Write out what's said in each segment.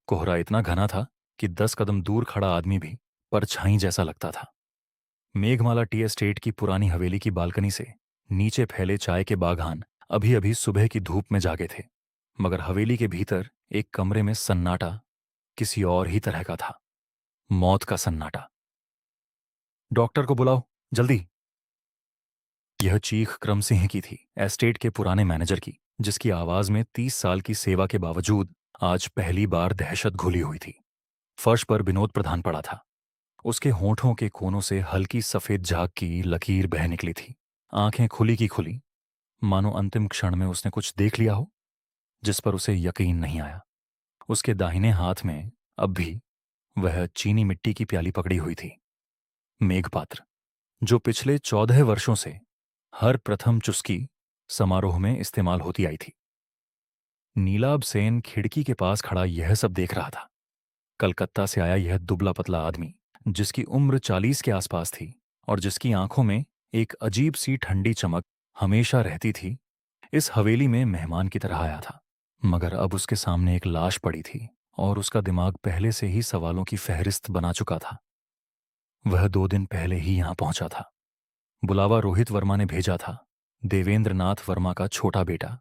कोहरा इतना घना था कि 10 कदम दूर खड़ा आदमी भी परछाई जैसा लगता था। मेघमाला टी एस्टेट की पुरानी हवेली की बालकनी से नीचे फैले चाय के बागान अभी अभी सुबह की धूप में जागे थे, मगर हवेली के भीतर एक कमरे में सन्नाटा किसी और ही तरह का था। मौत का सन्नाटा। डॉक्टर को बुलाओ, जल्दी। यह चीख क्रम सिंह की थी, एस्टेट के पुराने मैनेजर की, जिसकी आवाज में 30 साल की सेवा के बावजूद आज पहली बार दहशत घुली हुई थी। फर्श पर विनोद प्रधान पड़ा था। उसके होठों के कोनों से हल्की सफेद झाग की लकीर बह निकली थी। आंखें खुली की खुली, मानो अंतिम क्षण में उसने कुछ देख लिया हो जिस पर उसे यकीन नहीं आया। उसके दाहिने हाथ में अब भी वह चीनी मिट्टी की प्याली पकड़ी हुई थी। मेघपात्र, जो पिछले 14 वर्षों से हर प्रथम चुस्की समारोह में इस्तेमाल होती आई थी। नीलाभ सेन खिड़की के पास खड़ा यह सब देख रहा था। कलकत्ता से आया यह दुबला पतला आदमी, जिसकी उम्र 40 के आसपास थी और जिसकी आंखों में एक अजीब सी ठंडी चमक हमेशा रहती थी, इस हवेली में मेहमान की तरह आया था। मगर अब उसके सामने एक लाश पड़ी थी और उसका दिमाग पहले से ही सवालों की फहरिस्त बना चुका था। वह 2 दिन पहले ही यहां पहुंचा था। बुलावा रोहित वर्मा ने भेजा था, देवेंद्र नाथ वर्मा का छोटा बेटा,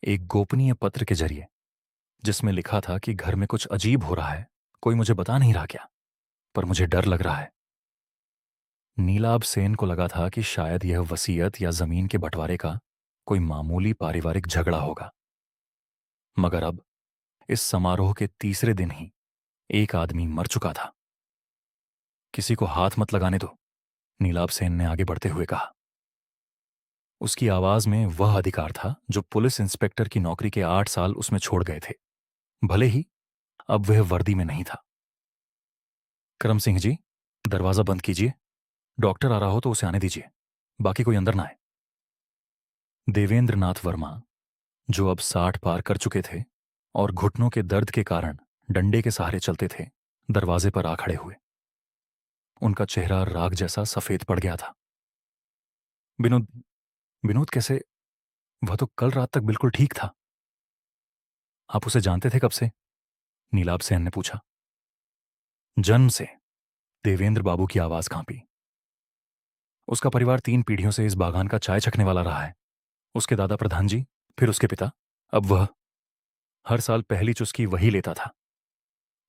एक गोपनीय पत्र के जरिए, जिसमें लिखा था कि घर में कुछ अजीब हो रहा है। कोई मुझे बता नहीं रहा क्या, पर मुझे डर लग रहा है। नीलाभ सेन को लगा था कि शायद यह वसीयत या जमीन के बंटवारे का कोई मामूली पारिवारिक झगड़ा होगा। मगर अब इस समारोह के तीसरे दिन ही एक आदमी मर चुका था। किसी को हाथ मत लगाने दो, नीलाभ सेन ने आगे बढ़ते हुए कहा। उसकी आवाज में वह अधिकार था जो पुलिस इंस्पेक्टर की नौकरी के 8 साल उसमें छोड़ गए थे, भले ही अब वह वर्दी में नहीं था। करम सिंह जी, दरवाजा बंद कीजिए। डॉक्टर आ रहा हो तो उसे आने दीजिए, बाकी कोई अंदर ना आए। देवेंद्र नाथ वर्मा, जो अब 60 पार कर चुके थे और घुटनों के दर्द के कारण डंडे के सहारे चलते थे, दरवाजे पर आ खड़े हुए। उनका चेहरा राख जैसा सफेद पड़ गया था। विनोद, विनोद कैसे? वह तो कल रात तक बिल्कुल ठीक था। आप उसे जानते थे कब से? नीलाभ सेन ने पूछा। जन्म से, देवेंद्र बाबू की आवाज कांपी। उसका परिवार 3 पीढ़ियों से इस बागान का चाय चखने वाला रहा है। उसके दादा प्रधान जी, फिर उसके पिता, अब वह। हर साल पहली चुस्की वही लेता था।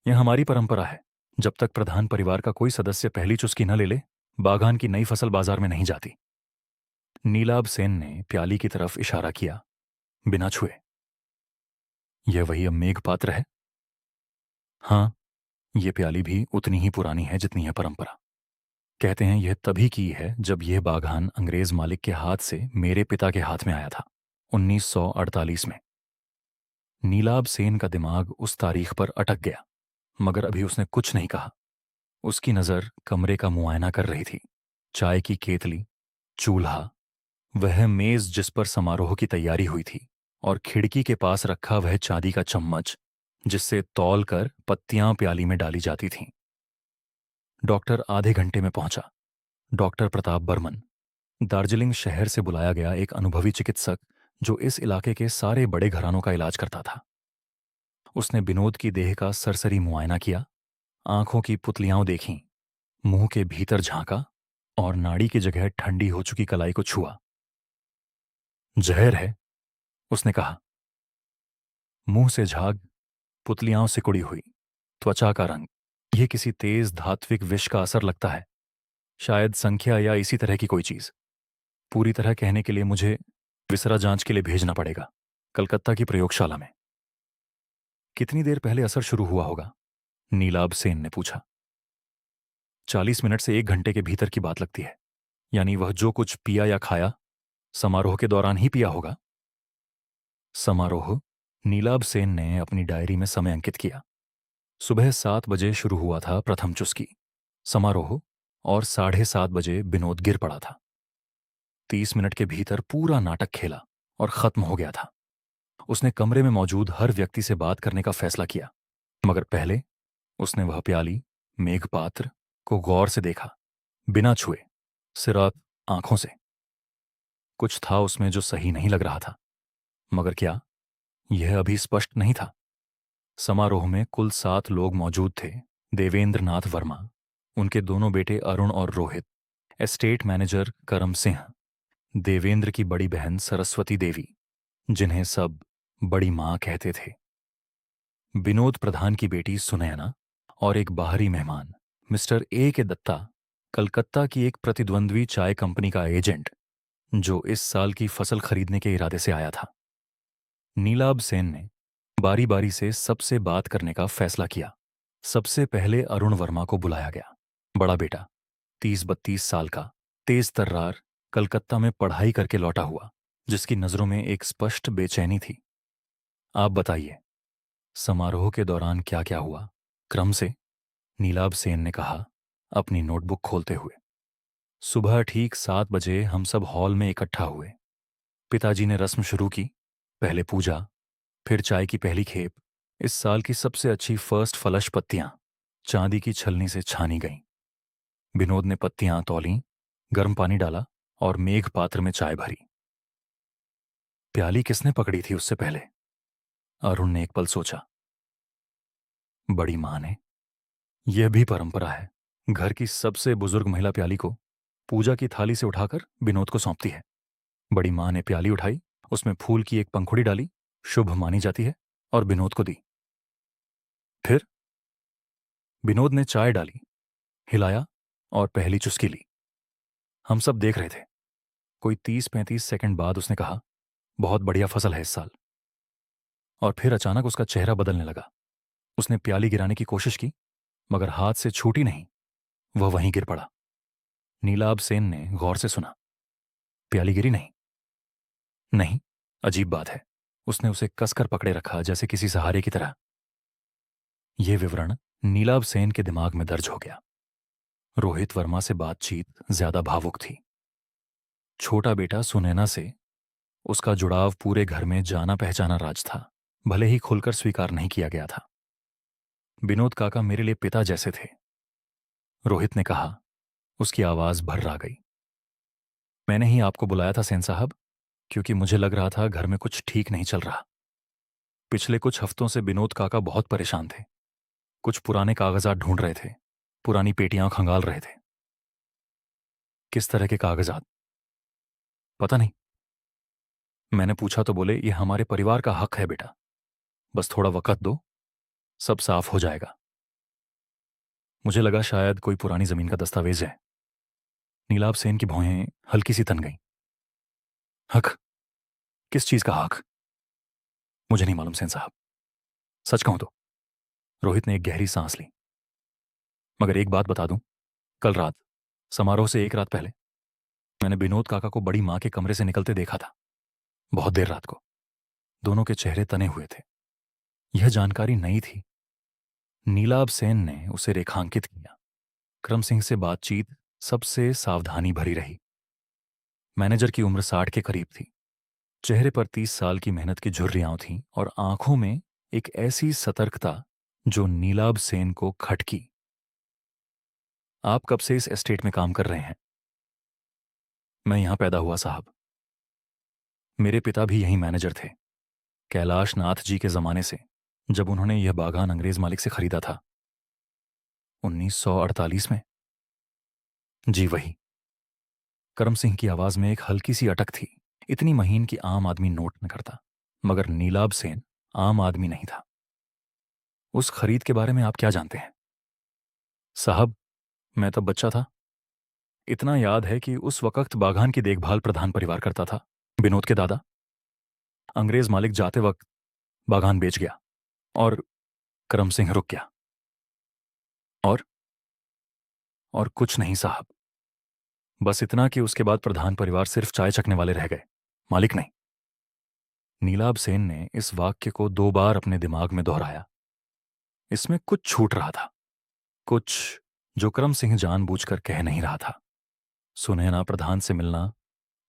यह हमारी परंपरा है। जब तक प्रधान परिवार का कोई सदस्य पहली चुस्की न ले ले, बागान की नई फसल बाजार में नहीं जाती। नीलाभ सेन ने प्याली की तरफ इशारा किया, बिना छुए। यह वही अब मेघपात्र है? हाँ, यह प्याली भी उतनी ही पुरानी है जितनी है परंपरा। कहते हैं यह तभी की है जब यह बागान अंग्रेज मालिक के हाथ से मेरे पिता के हाथ में आया था, 1948 में। नीलाभ सेन का दिमाग उस तारीख पर अटक गया, मगर अभी उसने कुछ नहीं कहा। उसकी नजर कमरे का मुआयना कर रही थी। चाय की केतली, चूल्हा, वह मेज जिस पर समारोह की तैयारी हुई थी, और खिड़की के पास रखा वह चांदी का चम्मच जिससे तौल कर पत्तियां प्याली में डाली जाती थीं। डॉक्टर आधे घंटे में पहुंचा। डॉक्टर प्रताप बर्मन, दार्जिलिंग शहर से बुलाया गया एक अनुभवी चिकित्सक, जो इस इलाके के सारे बड़े घरानों का इलाज करता था। उसने विनोद की देह का सरसरी मुआयना किया, आंखों की पुतलियां देखीं, मुंह के भीतर झांका और नाड़ी की जगह ठंडी हो चुकी कलाई को छुआ। जहर है, उसने कहा। मुंह से झाग, पुतलियां सिकुड़ी हुई, त्वचा का रंग। यह किसी तेज धात्विक विष का असर लगता है, शायद संख्या या इसी तरह की कोई चीज। पूरी तरह कहने के लिए मुझे विसरा जांच के लिए भेजना पड़ेगा, कलकत्ता की प्रयोगशाला में। कितनी देर पहले असर शुरू हुआ होगा? नीलाभ सेन ने पूछा। 40 मिनट से 1 घंटे के भीतर की बात लगती है। यानी वह जो कुछ पिया या खाया, समारोह के दौरान ही पिया होगा। समारोह? नीलाभ सेन ने अपनी डायरी में समय अंकित किया। सुबह 7 बजे शुरू हुआ था प्रथम चुस्की समारोह, और 7:30 बजे विनोद गिर पड़ा था। 30 मिनट के भीतर पूरा नाटक खेला और खत्म हो गया था। उसने कमरे में मौजूद हर व्यक्ति से बात करने का फैसला किया, मगर पहले उसने वह प्याली, मेघपात्र, को गौर से देखा, बिना छुए, सिर्फ आंखों से। कुछ था उसमें जो सही नहीं लग रहा था, मगर क्या, यह अभी स्पष्ट नहीं था। समारोह में कुल 7 लोग मौजूद थे। देवेंद्र नाथ वर्मा, उनके दोनों बेटे अरुण और रोहित, एस्टेट मैनेजर करम सिंह, देवेंद्र की बड़ी बहन सरस्वती देवी, जिन्हें सब बड़ी मां कहते थे, विनोद प्रधान की बेटी सुनैना, और एक बाहरी मेहमान मिस्टर ए के दत्ता, कलकत्ता की एक प्रतिद्वंद्वी चाय कंपनी का एजेंट, जो इस साल की फसल खरीदने के इरादे से आया था। नीलाभ सेन ने बारी बारी से सबसे बात करने का फैसला किया। सबसे पहले अरुण वर्मा को बुलाया गया। बड़ा बेटा, 30-32 साल का, तेज तर्रार, कलकत्ता में पढ़ाई करके लौटा हुआ, जिसकी नजरों में एक स्पष्ट बेचैनी थी। आप बताइए, समारोह के दौरान क्या क्या हुआ? क्रम से नीलाभ सेन ने कहा, अपनी नोटबुक खोलते हुए। सुबह ठीक 7 बजे हम सब हॉल में इकट्ठा हुए। पिताजी ने रस्म शुरू की। पहले पूजा, फिर चाय की पहली खेप। इस साल की सबसे अच्छी फर्स्ट फलश पत्तियां चांदी की छलनी से छानी गईं। विनोद ने पत्तियां तौलीं, गर्म पानी डाला और मेघ पात्र में चाय भरी। प्याली किसने पकड़ी थी उससे पहले? अरुण ने एक पल सोचा। बड़ी मां ने। यह भी परंपरा है। घर की सबसे बुजुर्ग महिला प्याली को पूजा की थाली से उठाकर विनोद को सौंपती है। बड़ी मां ने प्याली उठाई, उसमें फूल की एक पंखुड़ी डाली, शुभ मानी जाती है, और विनोद को दी। फिर विनोद ने चाय डाली, हिलाया और पहली चुस्की ली। हम सब देख रहे थे। कोई 30-35 सेकंड बाद उसने कहा, बहुत बढ़िया फसल है इस साल। और फिर अचानक उसका चेहरा बदलने लगा। उसने प्याली गिराने की कोशिश की, मगर हाथ से छूटी नहीं, वह वहीं गिर पड़ा। नीलाभ सेन ने गौर से सुना। प्याली गिरी नहीं? नहीं। अजीब बात है। उसने उसे कसकर पकड़े रखा, जैसे किसी सहारे की तरह। यह विवरण नीलाभ सेन के दिमाग में दर्ज हो गया। रोहित वर्मा से बातचीत ज्यादा भावुक थी। छोटा बेटा सुनैना से उसका जुड़ाव पूरे घर में जाना पहचाना राज था, भले ही खुलकर स्वीकार नहीं किया गया था। विनोद काका मेरे लिए पिता जैसे थे, रोहित ने कहा। उसकी आवाज भर्रा गई। मैंने ही आपको बुलाया था सेन साहब, क्योंकि मुझे लग रहा था घर में कुछ ठीक नहीं चल रहा। पिछले कुछ हफ्तों से विनोद काका बहुत परेशान थे। कुछ पुराने कागजात ढूंढ रहे थे, पुरानी पेटियां खंगाल रहे थे। किस तरह के कागजात? पता नहीं। मैंने पूछा तो बोले, ये हमारे परिवार का हक है बेटा, बस थोड़ा वक्त दो, सब साफ हो जाएगा। मुझे लगा शायद कोई पुरानी जमीन का दस्तावेज है। नीलाभ सेन की भौहें हल्की सी तन गईं। हक? किस चीज का हक? मुझे नहीं मालूम सेन साहब, सच कहूं तो। रोहित ने एक गहरी सांस ली। मगर एक बात बता दूं, कल रात, समारोह से एक रात पहले, मैंने विनोद काका को बड़ी मां के कमरे से निकलते देखा था, बहुत देर रात को। दोनों के चेहरे तने हुए थे। यह जानकारी नई थी। नीलाभ सेन ने उसे रेखांकित किया। क्रम सिंह से बातचीत सबसे सावधानी भरी रही। मैनेजर की उम्र 60 के करीब थी। चेहरे पर 30 साल की मेहनत की झुर्रियां थीं और आंखों में एक ऐसी सतर्कता जो नीलाभ सेन को खटकी। आप कब से इस एस्टेट में काम कर रहे हैं? मैं यहां पैदा हुआ साहब। मेरे पिता भी यहीं मैनेजर थे, कैलाश नाथ जी के जमाने से, जब उन्होंने यह बागान अंग्रेज मालिक से खरीदा था, 1948 में। जी वही। करम सिंह की आवाज में एक हल्की सी अटक थी, इतनी महीन कि आम आदमी नोट न करता। मगर नीलाभ सेन आम आदमी नहीं था। उस खरीद के बारे में आप क्या जानते हैं? साहब, मैं तब बच्चा था। इतना याद है कि उस वक्त बागान की देखभाल प्रधान परिवार करता था, विनोद के दादा। अंग्रेज मालिक जाते वक्त बागान बेच गया और करम सिंह रुक गया। और कुछ नहीं साहब, बस इतना कि उसके बाद प्रधान परिवार सिर्फ चाय चखने वाले रह गए, मालिक नहीं। नीलाभ सेन ने इस वाक्य को 2 बार अपने दिमाग में दोहराया। इसमें कुछ छूट रहा था, कुछ जो करम सिंह जानबूझकर कह नहीं रहा था। सुनैना प्रधान से मिलना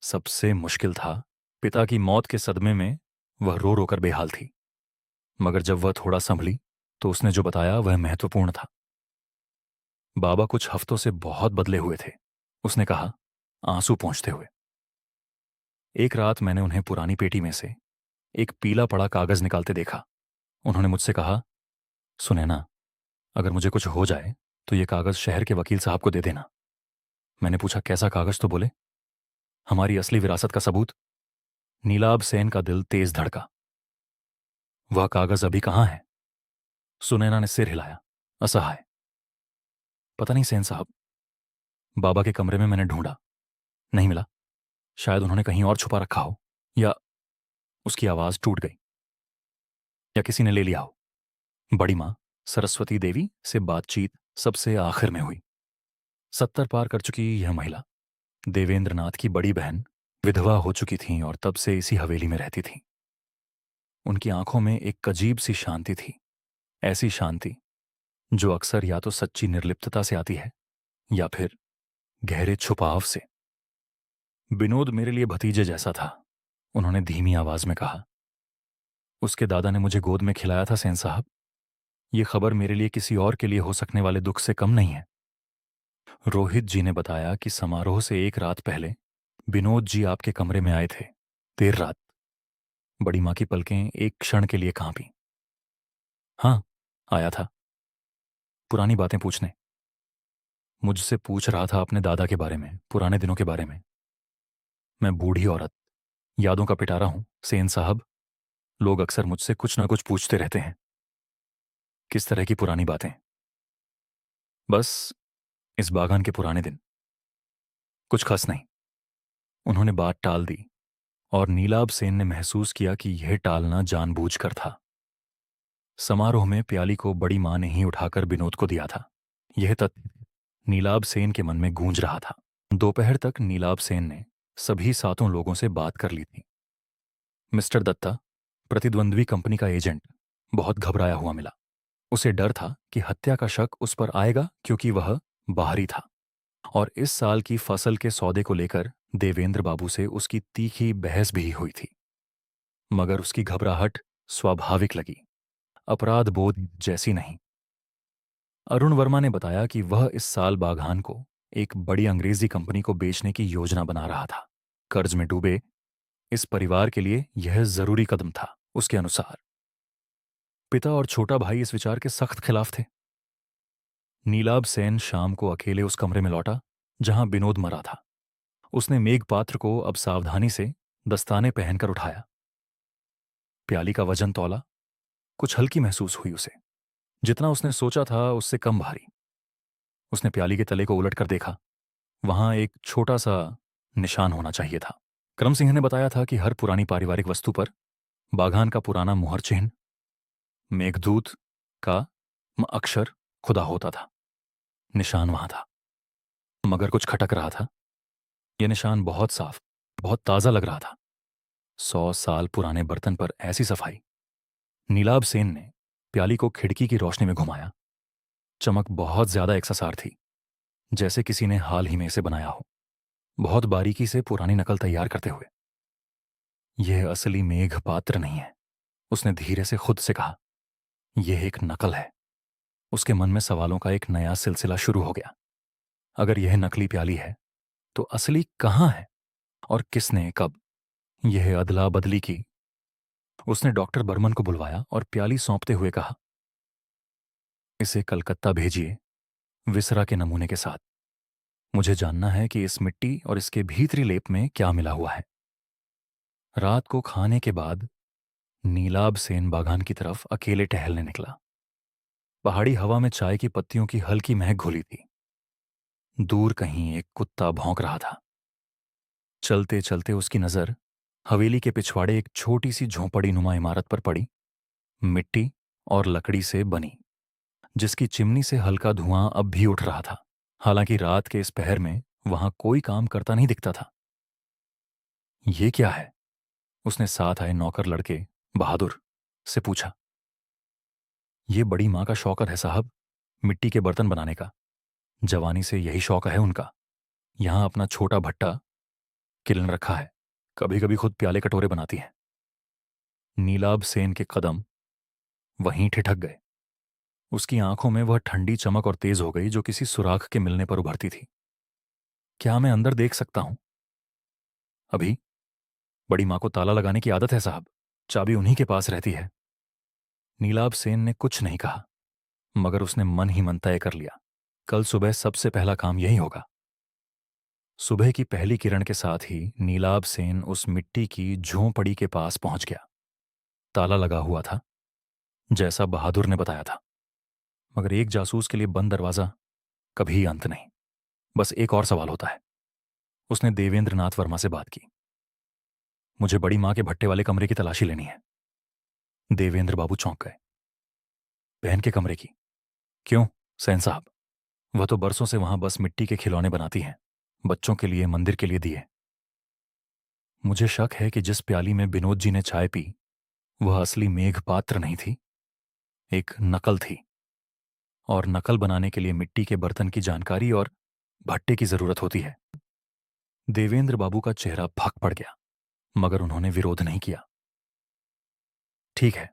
सबसे मुश्किल था। पिता की मौत के सदमे में वह रो रोकर बेहाल थी, मगर जब वह थोड़ा संभली तो उसने जो बताया वह महत्वपूर्ण था। बाबा कुछ हफ्तों से बहुत बदले हुए थे, उसने कहा, आंसू पोंछते हुए। एक रात मैंने उन्हें पुरानी पेटी में से एक पीला पड़ा कागज निकालते देखा। उन्होंने मुझसे कहा, सुने ना, अगर मुझे कुछ हो जाए तो ये कागज शहर के वकील साहब को दे देना। मैंने पूछा, कैसा कागज? तो बोले, हमारी असली विरासत का सबूत। नीलाभ सेन का दिल तेज धड़का। वह कागज अभी कहाँ है? सुनैना ने सिर हिलाया, असहाय। पता नहीं सेन साहब, बाबा के कमरे में मैंने ढूंढा, नहीं मिला। शायद उन्होंने कहीं और छुपा रखा हो, या उसकी आवाज टूट गई, या किसी ने ले लिया हो। बड़ी माँ सरस्वती देवी से बातचीत सबसे आखिर में हुई। 70 पार कर चुकी यह महिला देवेंद्रनाथ की बड़ी बहन विधवा हो चुकी थी और तब से इसी हवेली में रहती थी। उनकी आंखों में एक अजीब सी शांति थी, ऐसी शांति जो अक्सर या तो सच्ची निर्लिप्तता से आती है या फिर गहरे छुपाव से। विनोद मेरे लिए भतीजे जैसा था, उन्होंने धीमी आवाज में कहा। उसके दादा ने मुझे गोद में खिलाया था सेन साहब। ये खबर मेरे लिए किसी और के लिए हो सकने वाले दुख से कम नहीं है। रोहित जी ने बताया कि समारोह से एक रात पहले विनोद जी आपके कमरे में आए थे, देर रात। बड़ी माँ की पलकें एक क्षण के लिए कांपी। हाँ, आया था, पुरानी बातें पूछने। मुझसे पूछ रहा था अपने दादा के बारे में, पुराने दिनों के बारे में। मैं बूढ़ी औरत, यादों का पिटारा हूं सेन साहब। लोग अक्सर मुझसे कुछ न कुछ पूछते रहते हैं। किस तरह की पुरानी बातें? बस इस बागान के पुराने दिन। कुछ खास नहीं। उन्होंने बात टाल दी और नीलाभ सेन ने महसूस किया कि यह टालना जानबूझकर था। समारोह में प्याली को बड़ी मां ने ही उठाकर विनोद को दिया था। यह तथ्य नीलाभ सेन के मन में गूंज रहा था। दोपहर तक नीलाभ सेन ने सभी 7 लोगों से बात कर ली थी। मिस्टर दत्ता, प्रतिद्वंद्वी कंपनी का एजेंट, बहुत घबराया हुआ मिला। उसे डर था कि हत्या का शक उस पर आएगा क्योंकि वह बाहरी था, और इस साल की फसल के सौदे को लेकर देवेंद्र बाबू से उसकी तीखी बहस भी हुई थी। मगर उसकी घबराहट स्वाभाविक लगी, अपराध बोध जैसी नहीं। अरुण वर्मा ने बताया कि वह इस साल बागान को एक बड़ी अंग्रेजी कंपनी को बेचने की योजना बना रहा था। कर्ज में डूबे इस परिवार के लिए यह जरूरी कदम था, उसके अनुसार। पिता और छोटा भाई इस विचार के सख्त खिलाफ थे। नीलाभ सेन शाम को अकेले उस कमरे में लौटा जहां विनोद मरा था। उसने मेघपात्र को अब सावधानी से दस्ताने पहनकर उठाया। प्याली का वजन तौला, कुछ हल्की महसूस हुई उसे, जितना उसने सोचा था उससे कम भारी। उसने प्याली के तले को उलटकर देखा, वहां एक छोटा सा निशान होना चाहिए था। करम सिंह ने बताया था कि हर पुरानी पारिवारिक वस्तु पर बागान का पुराना मुहर चिन्ह, मेघदूत का अक्षर खुदा होता था। निशान वहां था, मगर कुछ खटक रहा था। यह निशान बहुत साफ, बहुत ताजा लग रहा था। 100 साल पुराने बर्तन पर ऐसी सफाई। नीलाभ सेन ने प्याली को खिड़की की रोशनी में घुमाया। चमक बहुत ज्यादा एकसार थी, जैसे किसी ने हाल ही में इसे बनाया हो, बहुत बारीकी से पुरानी नकल तैयार करते हुए। यह असली मेघ पात्र नहीं है, उसने धीरे से खुद से कहा। यह एक नकल है। उसके मन में सवालों का एक नया सिलसिला शुरू हो गया। अगर यह नकली प्याली है तो असली कहाँ है, और किसने कब यह अदला बदली की? उसने डॉक्टर बर्मन को बुलवाया और प्याली सौंपते हुए कहा, इसे कलकत्ता भेजिए विसरा के नमूने के साथ। मुझे जानना है कि इस मिट्टी और इसके भीतरी लेप में क्या मिला हुआ है। रात को खाने के बाद नीलाभ सेन बागान की तरफ अकेले टहलने निकला। पहाड़ी हवा में चाय की पत्तियों की हल्की महक घुली थी। दूर कहीं एक कुत्ता भौंक रहा था। चलते चलते उसकी नजर हवेली के पिछवाड़े एक छोटी सी झोंपड़ी नुमा इमारत पर पड़ी, मिट्टी और लकड़ी से बनी, जिसकी चिमनी से हल्का धुआं अब भी उठ रहा था। हालांकि रात के इस पहर में वहां कोई काम करता नहीं दिखता था। ये क्या है? उसने साथ आए नौकर लड़के बहादुर से पूछा। ये बड़ी माँ का शौकर है साहब, मिट्टी के बर्तन बनाने का। जवानी से यही शौक है उनका। यहां अपना छोटा भट्टा किलन रखा है, कभी कभी खुद प्याले कटोरे बनाती है। नीलाभ सेन के कदम वहीं ठिठक गए। उसकी आंखों में वह ठंडी चमक और तेज हो गई जो किसी सुराख के मिलने पर उभरती थी। क्या मैं अंदर देख सकता हूं? अभी बड़ी माँ को ताला लगाने की आदत है साहब, चाबी उन्हीं के पास रहती है। नीलाभ सेन ने कुछ नहीं कहा, मगर उसने मन ही मन तय कर लिया, कल सुबह सबसे पहला काम यही होगा। सुबह की पहली किरण के साथ ही नीलाभ सेन उस मिट्टी की झोंपड़ी के पास पहुंच गया। ताला लगा हुआ था, जैसा बहादुर ने बताया था, मगर एक जासूस के लिए बंद दरवाजा कभी अंत नहीं। बस एक और सवाल होता है। उसने देवेंद्र नाथ वर्मा से बात की। मुझे बड़ी मां के भट्टे वाले कमरे की तलाशी लेनी है। देवेंद्र बाबू चौंक गए। बहन के कमरे की? क्यों सेन साहब? वह तो बरसों से वहां बस मिट्टी के खिलौने बनाती हैं, बच्चों के लिए, मंदिर के लिए दिए। मुझे शक है कि जिस प्याली में विनोद जी ने चाय पी वह असली मेघ पात्र नहीं थी, एक नकल थी। और नकल बनाने के लिए मिट्टी के बर्तन की जानकारी और भट्टे की जरूरत होती है। देवेंद्र बाबू का चेहरा फक पड़ गया, मगर उन्होंने विरोध नहीं किया। ठीक है,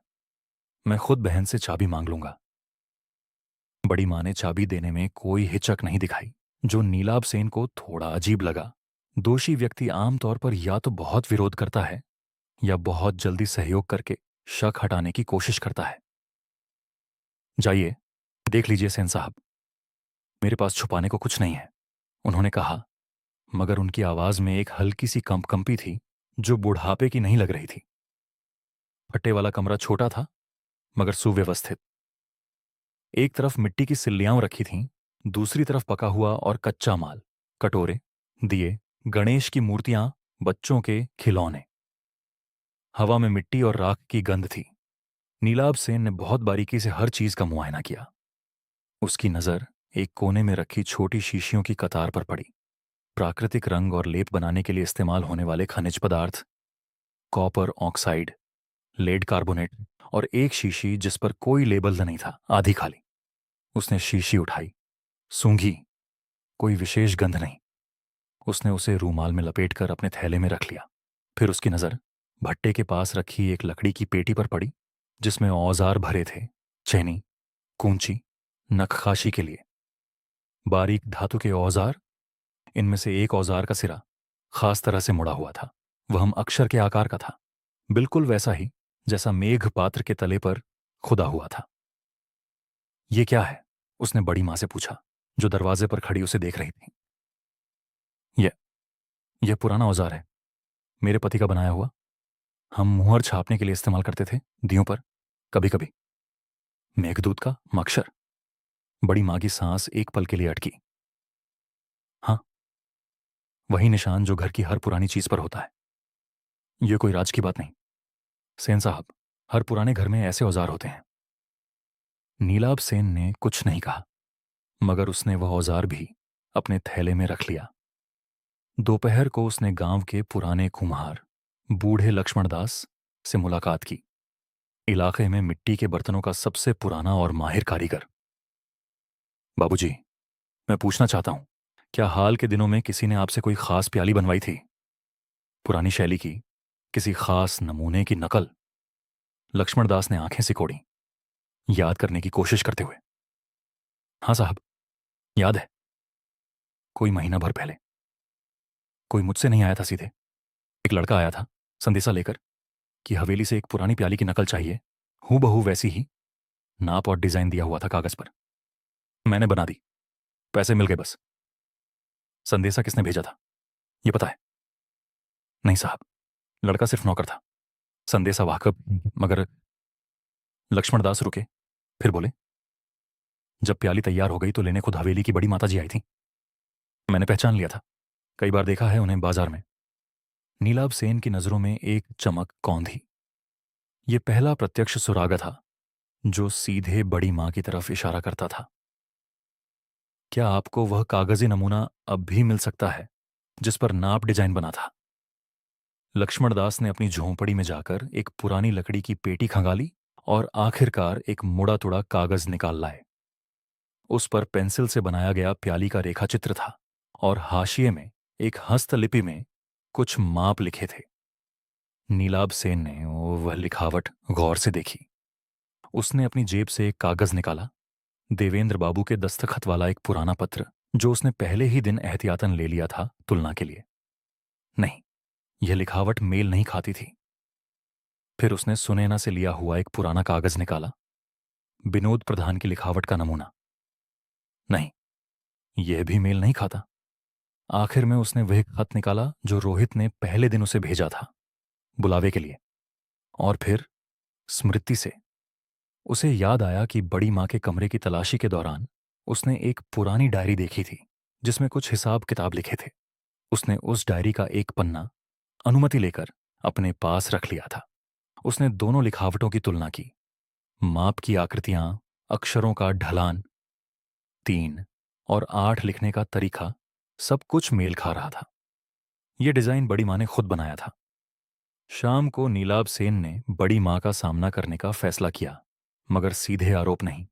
मैं खुद बहन से चाबी मांग लूंगा। बड़ी मां ने चाबी देने में कोई हिचक नहीं दिखाई, जो नीलाभ सेन को थोड़ा अजीब लगा। दोषी व्यक्ति आमतौर पर या तो बहुत विरोध करता है या बहुत जल्दी सहयोग करके शक हटाने की कोशिश करता है। जाइए, देख लीजिए सेन साहब, मेरे पास छुपाने को कुछ नहीं है, उन्होंने कहा, मगर उनकी आवाज में एक हल्की सी कंपकंपी थी जो बुढ़ापे की नहीं लग रही थी। फट्टे वाला कमरा छोटा था मगर सुव्यवस्थित। एक तरफ मिट्टी की सिल्लियां रखी थीं, दूसरी तरफ पका हुआ और कच्चा माल, कटोरे, दिए, गणेश की मूर्तियां, बच्चों के खिलौने। हवा में मिट्टी और राख की गंध थी। नीलाभ सेन ने बहुत बारीकी से हर चीज का मुआयना किया। उसकी नजर एक कोने में रखी छोटी शीशियों की कतार पर पड़ी। प्राकृतिक रंग और लेप बनाने के लिए इस्तेमाल होने वाले खनिज पदार्थ, कॉपर ऑक्साइड, लेड कार्बोनेट, और एक शीशी जिस पर कोई लेबल नहीं था, आधी खाली। उसने शीशी उठाई, सूंघी, कोई विशेष गंध नहीं। उसने उसे रूमाल में लपेटकर अपने थैले में रख लिया। फिर उसकी नजर भट्टे के पास रखी एक लकड़ी की पेटी पर पड़ी जिसमें औजार भरे थे, चैनी, कूंची, नखखाशी के लिए, बारीक धातु के औजार। इनमें से एक औजार का सिरा खास तरह से मुड़ा हुआ था। वह हम अक्षर के आकार का था, बिल्कुल वैसा ही जैसा मेघ पात्र के तले पर खुदा हुआ था। ये क्या है? उसने बड़ी मां से पूछा, जो दरवाजे पर खड़ी उसे देख रही थी। यह यह पुराना औजार है, मेरे पति का बनाया हुआ। हम मुहर छापने के लिए इस्तेमाल करते थे, दियों पर, कभी कभी। मेघदूत का मक्षर? बड़ी मां की सांस एक पल के लिए अटकी। हाँ, वही निशान जो घर की हर पुरानी चीज पर होता है। यह कोई राज की बात नहीं सेन साहब, हर पुराने घर में ऐसे औजार होते हैं। नीलाभ सेन ने कुछ नहीं कहा, मगर उसने वह औजार भी अपने थैले में रख लिया। दोपहर को उसने गांव के पुराने कुम्हार बूढ़े लक्ष्मणदास से मुलाकात की, इलाके में मिट्टी के बर्तनों का सबसे पुराना और माहिर कारीगर। बाबूजी, मैं पूछना चाहता हूं, क्या हाल के दिनों में किसी ने आपसे कोई खास प्याली बनवाई थी? पुरानी शैली की, किसी खास नमूने की नकल? लक्ष्मणदास ने आंखें सिकोड़ी, याद करने की कोशिश करते हुए। हाँ साहब, याद है। कोई महीना भर पहले कोई मुझसे नहीं आया था सीधे, एक लड़का आया था संदेशा लेकर कि हवेली से एक पुरानी प्याली की नकल चाहिए, हूबहू वैसी ही, नाप और डिजाइन दिया हुआ था कागज पर। मैंने बना दी, पैसे मिल गए बस। संदेशा किसने भेजा था, ये पता है? नहीं साहब, लड़का सिर्फ नौकर था, संदेशा वाकब। मगर लक्ष्मणदास रुके, फिर बोले, जब प्याली तैयार हो गई तो लेने खुद हवेली की बड़ी माता जी आई थी। मैंने पहचान लिया था, कई बार देखा है उन्हें बाजार में। नीलाभ सेन की नजरों में एक चमक कौन थी। ये पहला प्रत्यक्ष सुरागा था जो सीधे बड़ी मां की तरफ इशारा करता था। क्या आपको वह कागजी नमूना अब भी मिल सकता है जिस पर नाप डिजाइन बना था? लक्ष्मणदास ने अपनी झोंपड़ी में जाकर एक पुरानी लकड़ी की पेटी खंगाली और आखिरकार एक मुड़ा तुड़ा कागज निकाल लाए। उस पर पेंसिल से बनाया गया प्याली का रेखाचित्र था और हाशिए में एक हस्तलिपि में कुछ माप लिखे थे। नीलाभ सेन ने वह लिखावट गौर से देखी। उसने अपनी जेब से एक कागज निकाला, देवेंद्र बाबू के दस्तखत वाला एक पुराना पत्र जो उसने पहले ही दिन एहतियातन ले लिया था तुलना के लिए। नहीं, यह लिखावट मेल नहीं खाती थी। फिर उसने सुनैना से लिया हुआ एक पुराना कागज निकाला, विनोद प्रधान की लिखावट का नमूना। नहीं, यह भी मेल नहीं खाता। आखिर में उसने वह खत निकाला जो रोहित ने पहले दिन उसे भेजा था, बुलावे के लिए। और फिर स्मृति से उसे याद आया कि बड़ी माँ के कमरे की तलाशी के दौरान उसने एक पुरानी डायरी देखी थी जिसमें कुछ हिसाब किताब लिखे थे। उसने उस डायरी का एक पन्ना अनुमति लेकर अपने पास रख लिया था। उसने दोनों लिखावटों की तुलना की। माप की आकृतियां, अक्षरों का ढलान, 3 और 8 लिखने का तरीका, सब कुछ मेल खा रहा था। यह डिजाइन बड़ी माँ ने खुद बनाया था। शाम को नीलाभ सेन ने बड़ी माँ का सामना करने का फैसला किया, मगर सीधे आरोप नहीं,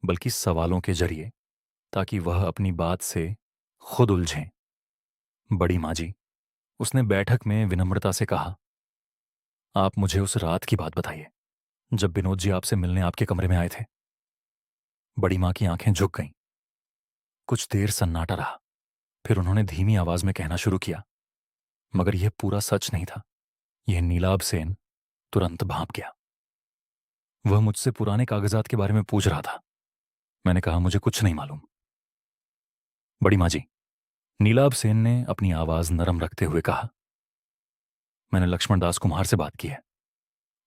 बल्कि सवालों के जरिए, ताकि वह अपनी बात से खुद उलझें। बड़ी माँ जी, उसने बैठक में विनम्रता से कहा, आप मुझे उस रात की बात बताइए जब विनोद जी आपसे मिलने आपके कमरे में आए थे। बड़ी माँ की आंखें झुक गईं। कुछ देर सन्नाटा रहा। फिर उन्होंने धीमी आवाज में कहना शुरू किया, मगर यह पूरा सच नहीं था। यह नीलाभ सेन तुरंत भांप गया। वह मुझसे पुराने कागजात के बारे में पूछ रहा था। मैंने कहा, मुझे कुछ नहीं मालूम। बड़ी माँ जी, नीलाभ सेन ने अपनी आवाज नरम रखते हुए कहा, मैंने लक्ष्मण दास कुम्हार से बात की है।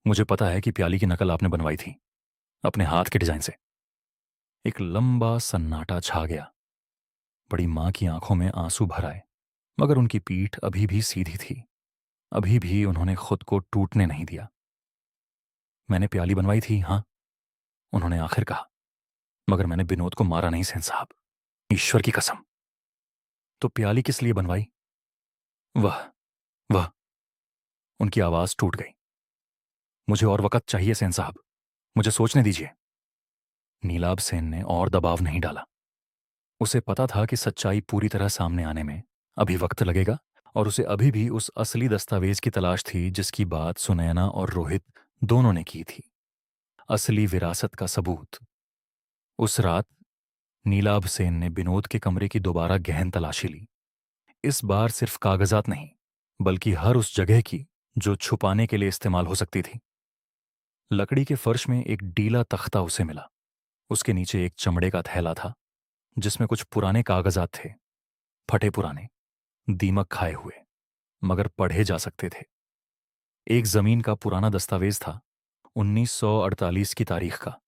मुझे पता है कि प्याली की नकल आपने बनवाई थी अपने हाथ के डिजाइन से। एक लंबा सन्नाटा छा गया। बड़ी माँ की आंखों में आंसू भर आए, मगर उनकी पीठ अभी भी सीधी थी। अभी भी उन्होंने खुद को टूटने नहीं दिया। मैंने प्याली बनवाई थी, हाँ, उन्होंने आखिर कहा, मगर मैंने विनोद को मारा नहीं सेन साहब, ईश्वर की कसम। तो प्याली किस लिए बनवाई? वह वह उनकी आवाज टूट गई। मुझे और वक्त चाहिए सेन साहब, मुझे सोचने दीजिए। नीलाभ सेन ने और दबाव नहीं डाला। उसे पता था कि सच्चाई पूरी तरह सामने आने में अभी वक्त लगेगा, और उसे अभी भी उस असली दस्तावेज की तलाश थी जिसकी बात सुनैना और रोहित दोनों ने की थी। असली विरासत का सबूत। उस रात नीलाभ सेन ने विनोद के कमरे की दोबारा गहन तलाशी ली। इस बार सिर्फ कागजात नहीं, बल्कि हर उस जगह की जो छुपाने के लिए इस्तेमाल हो सकती थी। लकड़ी के फर्श में एक डीला तख्ता उसे मिला। उसके नीचे एक चमड़े का थैला था जिसमें कुछ पुराने कागजात थे, फटे पुराने, दीमक खाए हुए, मगर पढ़े जा सकते थे। एक जमीन का पुराना दस्तावेज था, 1948 की तारीख का।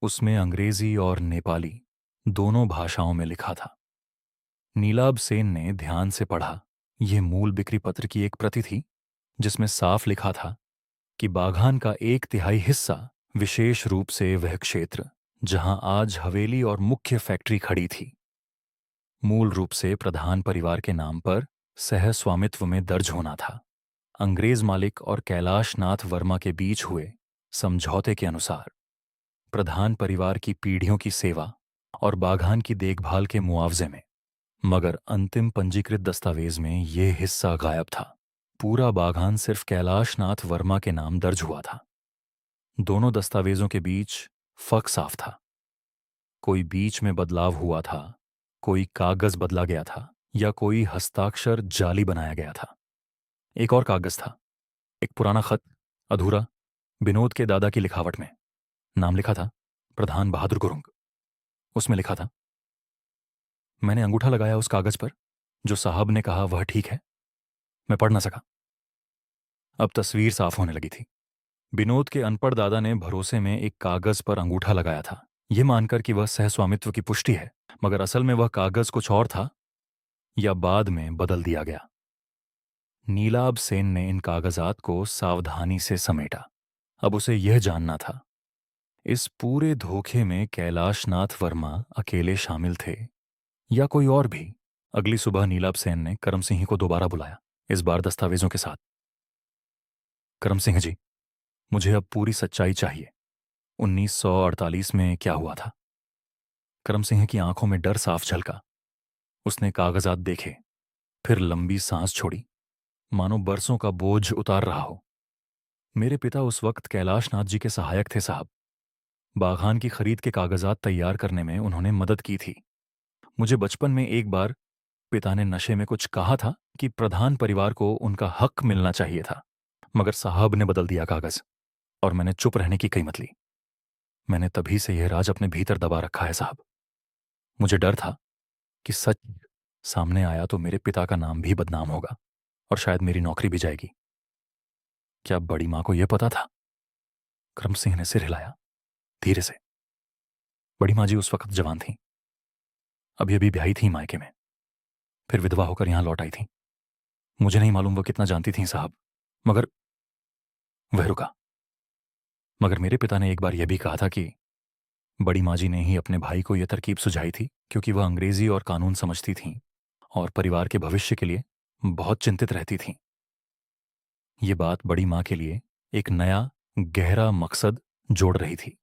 उसमें अंग्रेजी और नेपाली दोनों भाषाओं में लिखा था। नीलाभ सेन ने ध्यान से पढ़ा। यह मूल बिक्री पत्र की एक प्रति थी जिसमें साफ लिखा था कि बागान का 1/3 हिस्सा, विशेष रूप से वह क्षेत्र जहां आज हवेली और मुख्य फैक्ट्री खड़ी थी, मूल रूप से प्रधान परिवार के नाम पर सह स्वामित्व में दर्ज होना था। अंग्रेज मालिक और कैलाश नाथ वर्मा के बीच हुए समझौते के अनुसार प्रधान परिवार की पीढ़ियों की सेवा और बागान की देखभाल के मुआवजे में। मगर अंतिम पंजीकृत दस्तावेज में यह हिस्सा गायब था। पूरा बागान सिर्फ कैलाश नाथ वर्मा के नाम दर्ज हुआ था। दोनों दस्तावेजों के बीच फर्क साफ था। कोई बीच में बदलाव हुआ था, कोई कागज बदला गया था, या कोई हस्ताक्षर जाली बनाया गया था। एक और कागज था, एक पुराना खत, अधूरा, विनोद के दादा की लिखावट में। नाम लिखा था प्रधान बहादुर गुरुंग। उसमें लिखा था, मैंने अंगूठा लगाया उस कागज पर जो साहब ने कहा वह ठीक है। मैं पढ़ ना सका। अब तस्वीर साफ होने लगी थी। विनोद के अनपढ़ दादा ने भरोसे में एक कागज पर अंगूठा लगाया था, यह मानकर कि वह सहस्वामित्व की पुष्टि है, मगर असल में वह कागज कुछ और था, या बाद में बदल दिया गया। नीलाभ सेन ने इन कागजात को सावधानी से समेटा। अब उसे यह जानना था, इस पूरे धोखे में कैलाशनाथ वर्मा अकेले शामिल थे या कोई और भी। अगली सुबह नीलाभ सेन ने करम सिंह को दोबारा बुलाया, इस बार दस्तावेजों के साथ। करम सिंह जी, मुझे अब पूरी सच्चाई चाहिए। 1948 में क्या हुआ था? करम सिंह की आंखों में डर साफ झलका। उसने कागजात देखे, फिर लंबी सांस छोड़ी, मानो बरसों का बोझ उतार रहा हो। मेरे पिता उस वक्त कैलाशनाथ जी के सहायक थे साहब। बागान की खरीद के कागजात तैयार करने में उन्होंने मदद की थी। मुझे बचपन में एक बार पिता ने नशे में कुछ कहा था कि प्रधान परिवार को उनका हक मिलना चाहिए था, मगर साहब ने बदल दिया कागज, और मैंने चुप रहने की कीमत ली। मैंने तभी से यह राज अपने भीतर दबा रखा है साहब। मुझे डर था कि सच सामने आया तो मेरे पिता का नाम भी बदनाम होगा और शायद मेरी नौकरी भी जाएगी। क्या बड़ी माँ को यह पता था? करम सिंह ने सिर हिलाया धीरे से। बड़ी माँ जी उस वक्त जवान थीं, अभी अभी ब्याही थी मायके में, फिर विधवा होकर यहां लौट आई थी। मुझे नहीं मालूम वो कितना जानती थी साहब, मगर वह रुका। मगर मेरे पिता ने एक बार यह भी कहा था कि बड़ी माँ जी ने ही अपने भाई को यह तरकीब सुझाई थी क्योंकि वह अंग्रेजी और कानून समझती थीं और परिवार के भविष्य के लिए बहुत चिंतित रहती थीं। ये बात बड़ी माँ के लिए एक नया गहरा मकसद जोड़ रही थी।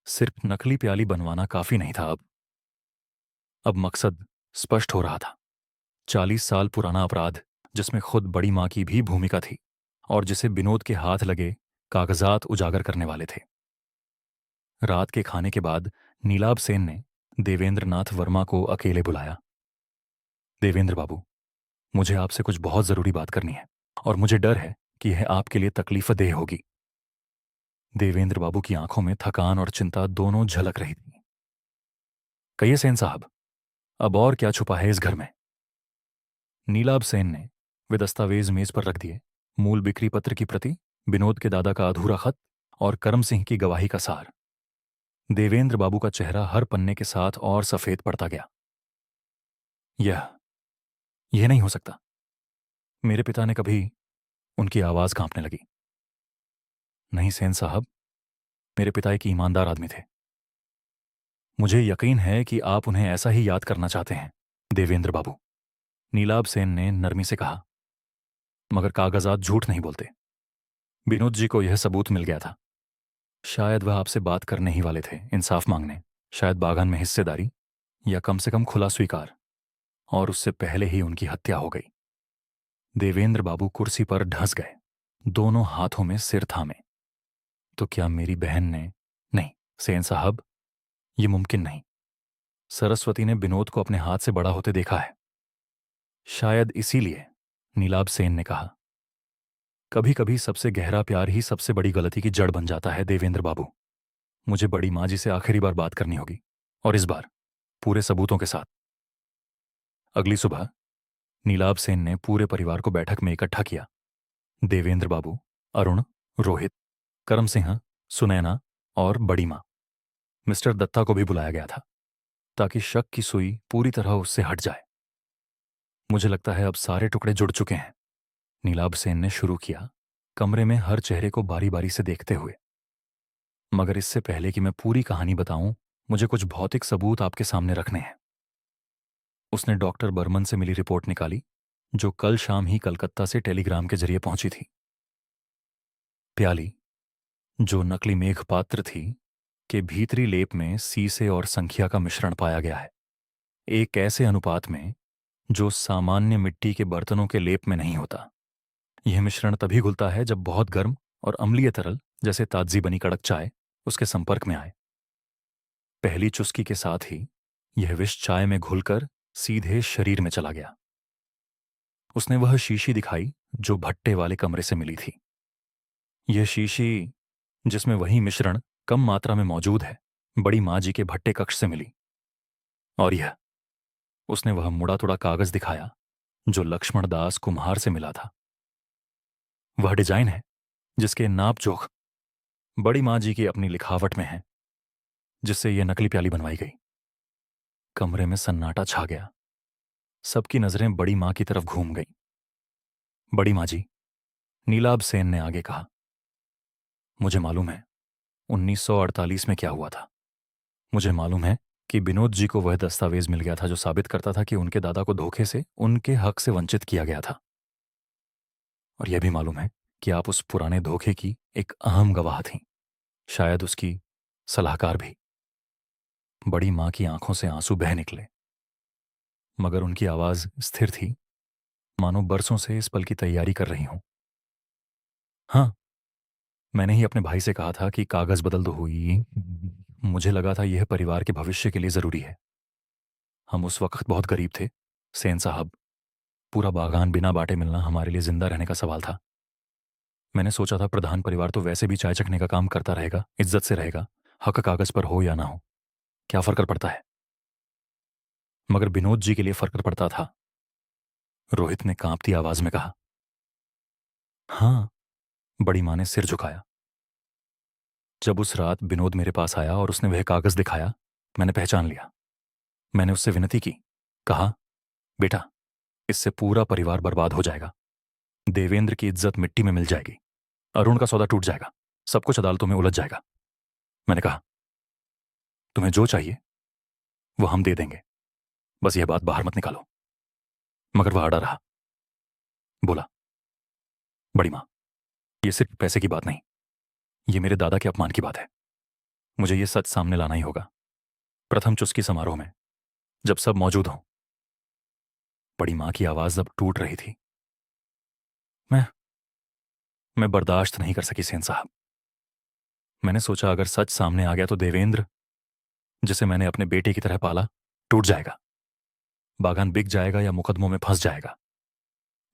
सिर्फ नकली प्याली बनवाना काफी नहीं था। अब मकसद स्पष्ट हो रहा था। 40 साल पुराना अपराध जिसमें खुद बड़ी माँ की भी भूमिका थी और जिसे विनोद के हाथ लगे कागजात उजागर करने वाले थे। रात के खाने के बाद नीलाभ सेन ने देवेंद्र नाथ वर्मा को अकेले बुलाया। देवेंद्र बाबू, मुझे आपसे कुछ बहुत जरूरी बात करनी है और मुझे डर है कि यह आपके लिए तकलीफदेह होगी। देवेंद्र बाबू की आंखों में थकान और चिंता दोनों झलक रही थी। कहिए सेन साहब, अब और क्या छुपा है इस घर में? नीलाभ सेन ने वे दस्तावेज मेज पर रख दिए। मूल बिक्री पत्र की प्रति, विनोद के दादा का अधूरा खत और करम सिंह की गवाही का सार। देवेंद्र बाबू का चेहरा हर पन्ने के साथ और सफेद पड़ता गया। यह नहीं हो सकता। मेरे पिता ने कभी, उनकी आवाज कांपने लगी। नहीं सेन साहब, मेरे पिता एक ईमानदार आदमी थे। मुझे यकीन है कि आप उन्हें ऐसा ही याद करना चाहते हैं देवेंद्र बाबू, नीलाभ सेन ने नरमी से कहा। मगर कागजात झूठ नहीं बोलते। विनोद जी को यह सबूत मिल गया था। शायद वह आपसे बात करने ही वाले थे, इंसाफ मांगने, शायद बागान में हिस्सेदारी या कम से कम खुला स्वीकार, और उससे पहले ही उनकी हत्या हो गई। देवेंद्र बाबू कुर्सी पर ढस गए, दोनों हाथों में सिर थामे। तो क्या मेरी बहन ने? नहीं सेन साहब, यह मुमकिन नहीं। सरस्वती ने विनोद को अपने हाथ से बड़ा होते देखा है। शायद इसीलिए, नीलाभ सेन ने कहा। कभी कभी सबसे गहरा प्यार ही सबसे बड़ी गलती की जड़ बन जाता है देवेंद्र बाबू। मुझे बड़ी माँ जी से आखिरी बार बात करनी होगी, और इस बार पूरे सबूतों के साथ। अगली सुबह नीलाभ सेन ने पूरे परिवार को बैठक में इकट्ठा किया। देवेंद्र बाबू, अरुण, रोहित, करम सिंह, सुनैना और बड़ी माँ। मिस्टर दत्ता को भी बुलाया गया था ताकि शक की सुई पूरी तरह उससे हट जाए। मुझे लगता है अब सारे टुकड़े जुड़ चुके हैं, नीलाभ सेन ने शुरू किया, कमरे में हर चेहरे को बारी बारी से देखते हुए। मगर इससे पहले कि मैं पूरी कहानी बताऊं, मुझे कुछ भौतिक सबूत आपके सामने रखने हैं। उसने डॉक्टर बर्मन से मिली रिपोर्ट निकाली, जो कल शाम ही कलकत्ता से टेलीग्राम के जरिए पहुंची थी। प्याली, जो नकली मेघपात्र थी, के भीतरी लेप में सीसे और संख्या का मिश्रण पाया गया है, एक ऐसे अनुपात में जो सामान्य मिट्टी के बर्तनों के लेप में नहीं होता। यह मिश्रण तभी घुलता है जब बहुत गर्म और अम्लीय तरल, जैसे ताजी बनी कड़क चाय, उसके संपर्क में आए। पहली चुस्की के साथ ही यह विष चाय में घुलकर सीधे शरीर में चला गया। उसने वह शीशी दिखाई जो भट्टे वाले कमरे से मिली थी। यह शीशी, जिसमें वही मिश्रण कम मात्रा में मौजूद है, बड़ी माँ जी के भट्टे कक्ष से मिली। और यह, उसने वह मुड़ा तुड़ा कागज दिखाया जो लक्ष्मण दास कुम्हार से मिला था। वह डिजाइन है जिसके नाप जोख बड़ी माँ जी की अपनी लिखावट में है, जिससे यह नकली प्याली बनवाई गई। कमरे में सन्नाटा छा गया। सबकी नजरें बड़ी माँ की तरफ घूम गईं। बड़ी माँ जी, नीलाभ सेन ने आगे कहा, मुझे मालूम है 1948 में क्या हुआ था। मुझे मालूम है कि विनोद जी को वह दस्तावेज मिल गया था जो साबित करता था कि उनके दादा को धोखे से उनके हक से वंचित किया गया था। और यह भी मालूम है कि आप उस पुराने धोखे की एक अहम गवाह थीं, शायद उसकी सलाहकार भी। बड़ी माँ की आंखों से आंसू बह निकले, मगर उनकी आवाज स्थिर थी, मानो बरसों से इस पल की तैयारी कर रही हूं। हाँ, मैंने ही अपने भाई से कहा था कि कागज बदल दो हुई। मुझे लगा था यह परिवार के भविष्य के लिए जरूरी है। हम उस वक्त बहुत गरीब थे सेन साहब। पूरा बागान बिना बांटे मिलना हमारे लिए जिंदा रहने का सवाल था। मैंने सोचा था प्रधान परिवार तो वैसे भी चाय चखने का काम करता रहेगा, इज्जत से रहेगा, हक कागज पर हो या ना हो, क्या फर्क पड़ता है? मगर विनोद जी के लिए फर्क पड़ता था। रोहित ने कांपती आवाज में कहा। हाँ, बड़ी माँ ने सिर झुकाया। जब उस रात विनोद मेरे पास आया और उसने वह कागज दिखाया, मैंने पहचान लिया। मैंने उससे विनती की। कहा, बेटा, इससे पूरा परिवार बर्बाद हो जाएगा। देवेंद्र की इज्जत मिट्टी में मिल जाएगी। अरुण का सौदा टूट जाएगा। सब कुछ अदालतों में उलझ जाएगा। मैंने कहा, तुम्हें जो चाहिए वो हम दे देंगे, बस यह बात बाहर मत निकालो। मगर वह अड़ा रहा। बोला, बड़ी माँ, ये सिर्फ पैसे की बात नहीं, ये मेरे दादा के अपमान की बात है। मुझे ये सच सामने लाना ही होगा, प्रथम चुस्की समारोह में, जब सब मौजूद हों। बड़ी माँ की आवाज अब टूट रही थी। मैं मैं बर्दाश्त नहीं कर सकी सेन साहब। मैंने सोचा अगर सच सामने आ गया तो देवेंद्र, जिसे मैंने अपने बेटे की तरह पाला, टूट जाएगा। बागान बिक जाएगा या मुकदमों में फंस जाएगा।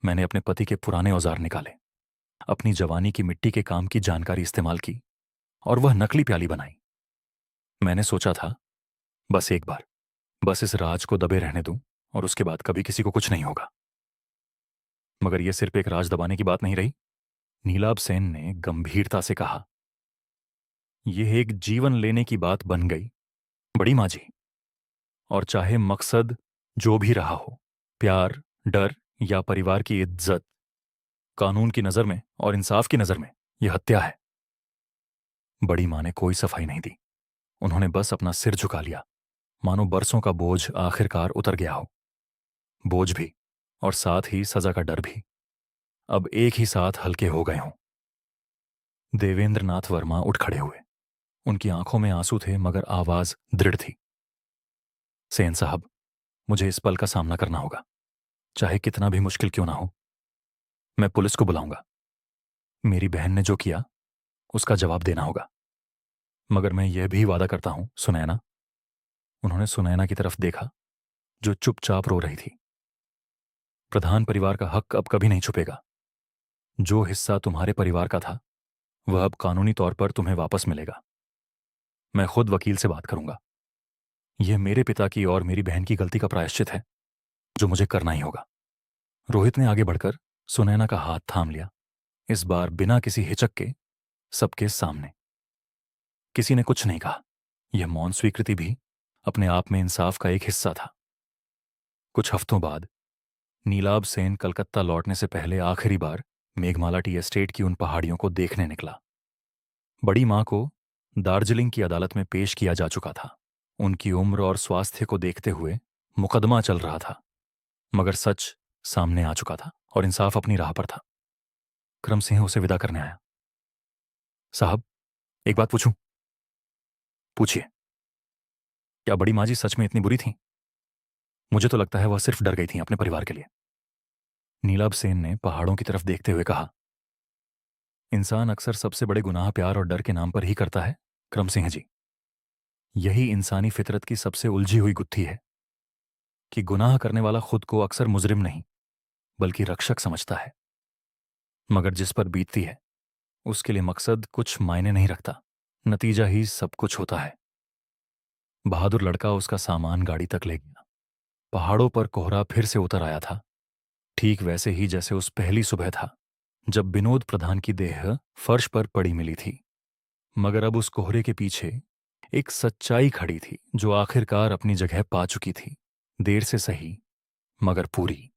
मैंने अपने पति के पुराने औजार निकाले, अपनी जवानी की मिट्टी के काम की जानकारी इस्तेमाल की और वह नकली प्याली बनाई। मैंने सोचा था, बस एक बार, बस इस राज को दबे रहने दूं और उसके बाद कभी किसी को कुछ नहीं होगा। मगर यह सिर्फ एक राज दबाने की बात नहीं रही। नीलाभ सेन ने गंभीरता से कहा, यह एक जीवन लेने की बात बन गई, बड़ी माँ जी। और चाहे मकसद जो भी रहा हो, प्यार, डर या परिवार की इज्जत, कानून की नजर में और इंसाफ की नजर में यह हत्या है। बड़ी माँ ने कोई सफाई नहीं दी। उन्होंने बस अपना सिर झुका लिया, मानो बरसों का बोझ आखिरकार उतर गया हो। बोझ भी और साथ ही सजा का डर भी अब एक ही साथ हल्के हो गए हों। देवेंद्र नाथ वर्मा उठ खड़े हुए। उनकी आंखों में आंसू थे मगर आवाज दृढ़ थी। सेन साहब, मुझे इस पल का सामना करना होगा, चाहे कितना भी मुश्किल क्यों ना हो। मैं पुलिस को बुलाऊंगा। मेरी बहन ने जो किया उसका जवाब देना होगा। मगर मैं यह भी वादा करता हूं, सुनैना। उन्होंने सुनैना की तरफ देखा, जो चुपचाप रो रही थी। प्रधान परिवार का हक अब कभी नहीं छुपेगा। जो हिस्सा तुम्हारे परिवार का था वह अब कानूनी तौर पर तुम्हें वापस मिलेगा। मैं खुद वकील से बात करूंगा। यह मेरे पिता की और मेरी बहन की गलती का प्रायश्चित है, जो मुझे करना ही होगा। रोहित ने आगे बढ़कर सुनैना का हाथ थाम लिया, इस बार बिना किसी हिचक के, सबके सामने। किसी ने कुछ नहीं कहा। यह मौन स्वीकृति भी अपने आप में इंसाफ का एक हिस्सा था। कुछ हफ्तों बाद नीलाभ सेन कलकत्ता लौटने से पहले आखिरी बार मेघमाला टी एस्टेट की उन पहाड़ियों को देखने निकला। बड़ी मां को दार्जिलिंग की अदालत में पेश किया जा चुका था। उनकी उम्र और स्वास्थ्य को देखते हुए मुकदमा चल रहा था, मगर सच सामने आ चुका था और इंसाफ अपनी राह पर था। क्रम सिंह उसे विदा करने आया। साहब, एक बात पूछूं? पूछिए। क्या बड़ी माँ जी सच में इतनी बुरी थीं? मुझे तो लगता है वह सिर्फ डर गई थीं अपने परिवार के लिए। नीलाभ सेन ने पहाड़ों की तरफ देखते हुए कहा, इंसान अक्सर सबसे बड़े गुनाह प्यार और डर के नाम पर ही करता है, क्रम सिंह जी। यही इंसानी फितरत की सबसे उलझी हुई गुत्थी है कि गुनाह करने वाला खुद को अक्सर मुजरिम नहीं बल्कि रक्षक समझता है। मगर जिस पर बीतती है उसके लिए मकसद कुछ मायने नहीं रखता, नतीजा ही सब कुछ होता है। बहादुर लड़का उसका सामान गाड़ी तक ले गया। पहाड़ों पर कोहरा फिर से उतर आया था, ठीक वैसे ही जैसे उस पहली सुबह था जब विनोद प्रधान की देह फर्श पर पड़ी मिली थी। मगर अब उस कोहरे के पीछे एक सच्चाई खड़ी थी जो आखिरकार अपनी जगह पा चुकी थी, देर से सही मगर पूरी।